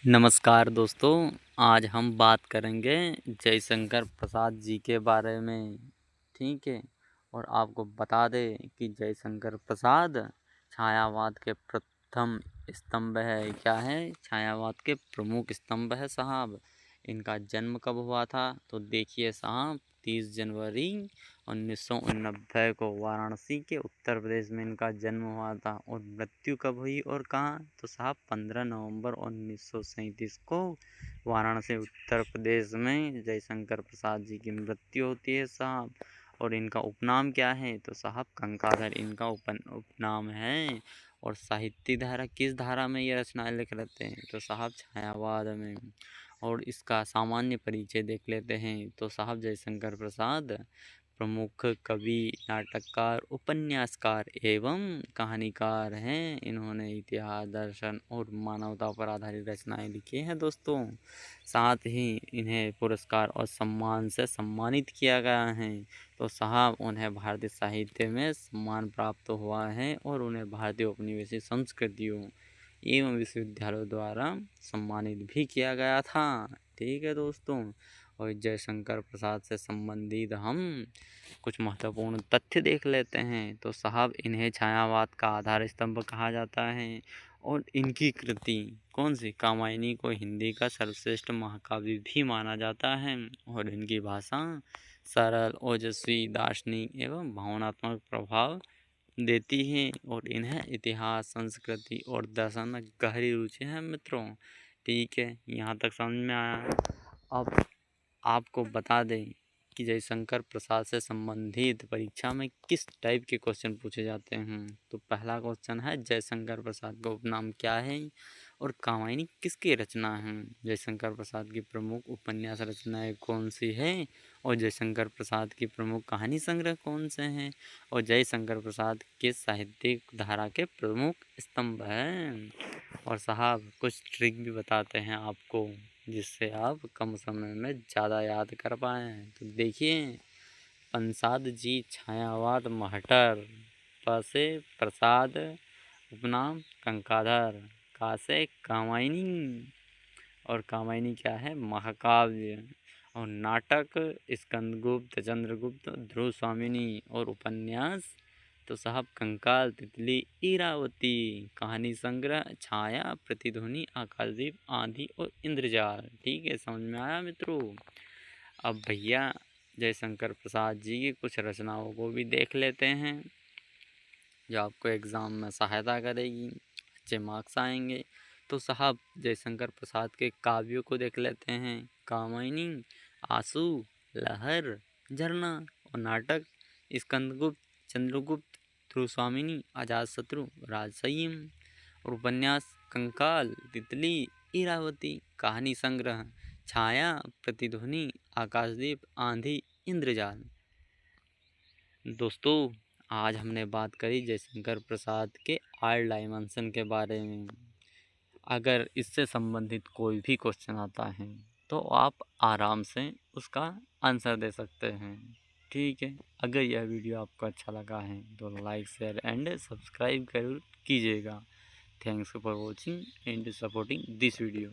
नमस्कार दोस्तों, आज हम बात करेंगे जयशंकर प्रसाद जी के बारे में। ठीक है। और आपको बता दें कि जयशंकर प्रसाद छायावाद के प्रथम स्तंभ है। क्या है? छायावाद के प्रमुख स्तंभ है साहब। इनका जन्म कब हुआ था? तो देखिए साहब, 30 जनवरी 1989 को वाराणसी के उत्तर प्रदेश में इनका जन्म हुआ था। और मृत्यु कब हुई और कहाँ? तो साहब 15 नवंबर 1937 को वाराणसी उत्तर प्रदेश में जयशंकर प्रसाद जी की मृत्यु होती है साहब। और इनका उपनाम क्या है? तो साहब कंकाधर इनका उपनाम है। और साहित्य धारा, किस धारा में ये रचनाएं लिख लेते हैं? तो साहब छायावाद में। और इसका सामान्य परिचय देख लेते हैं। तो साहब जयशंकर प्रसाद प्रमुख कवि, नाटककार, उपन्यासकार एवं कहानीकार हैं। इन्होंने इतिहास, दर्शन और मानवता पर आधारित रचनाएं लिखी हैं दोस्तों। साथ ही इन्हें पुरस्कार और सम्मान से सम्मानित किया गया है। तो साहब उन्हें भारतीय साहित्य में सम्मान प्राप्त हुआ है और उन्हें भारतीय उपनिवेशी संस्कृतियों एवं विश्वविद्यालयों द्वारा सम्मानित भी किया गया था। ठीक है दोस्तों। और जयशंकर प्रसाद से संबंधित हम कुछ महत्वपूर्ण तथ्य देख लेते हैं। तो साहब इन्हें छायावाद का आधार स्तंभ कहा जाता है। और इनकी कृति कौन सी? कामायनी को हिंदी का सर्वश्रेष्ठ महाकाव्य भी माना जाता है। और इनकी भाषा सरल, ओजस्वी, दार्शनिक एवं भावनात्मक प्रभाव देती है। और इन्हें इतिहास, संस्कृति और दर्शन में गहरी रुचि है मित्रों। ठीक है, यहाँ तक समझ में आया। अब आपको बता दें कि जयशंकर प्रसाद से संबंधित परीक्षा में किस टाइप के क्वेश्चन पूछे जाते हैं। तो पहला क्वेश्चन है, जयशंकर प्रसाद का उपनाम क्या है और कामायनी किसकी रचना है? जयशंकर प्रसाद की प्रमुख उपन्यास रचनाएं कौन सी है? और जयशंकर प्रसाद की प्रमुख कहानी संग्रह कौन से हैं? और जयशंकर प्रसाद किस साहित्यिक धारा के प्रमुख स्तंभ हैं? और साहब कुछ ट्रिक भी बताते हैं आपको, जिससे आप कम समय में ज़्यादा याद कर पाएँ। तो देखिए, पंसाद जी छायावाद महटर, प से प्रसाद उपनाम कंकाधर, का से कामायनी। और कामायनी क्या है? महाकाव्य। और नाटक स्कंदगुप्त, चंद्रगुप्त, ध्रुव स्वामिनी। और उपन्यास तो साहब कंकाल, तितली, इरावती। कहानी संग्रह छाया, प्रतिध्वनि, आकाशदीप, आंधी और इंद्रजाल। ठीक है, समझ में आया मित्रों? अब भैया जयशंकर प्रसाद जी की कुछ रचनाओं को भी देख लेते हैं, जो आपको एग्ज़ाम में सहायता करेगी, अच्छे मार्क्स आएंगे। तो साहब जयशंकर प्रसाद के काव्यों को देख लेते हैं। कामायनी, आंसू, लहर, झरना। और नाटक स्कंदगुप्त, चंद्रगुप्त, ध्रुवस्वामिनी, अजातशत्रु, राजसय्यम। और उपन्यास कंकाल, तितली, इरावती। कहानी संग्रह छाया, प्रतिध्वनि, आकाशदीप, आंधी, इंद्रजाल। दोस्तों आज हमने बात करी जयशंकर प्रसाद के आर्ट डायमेंशन के बारे में। अगर इससे संबंधित कोई भी क्वेश्चन आता है तो आप आराम से उसका आंसर दे सकते हैं। ठीक है, अगर यह वीडियो आपको अच्छा लगा है तो लाइक, शेयर एंड सब्सक्राइब जरूर कीजिएगा। Thanks for watching and supporting this video.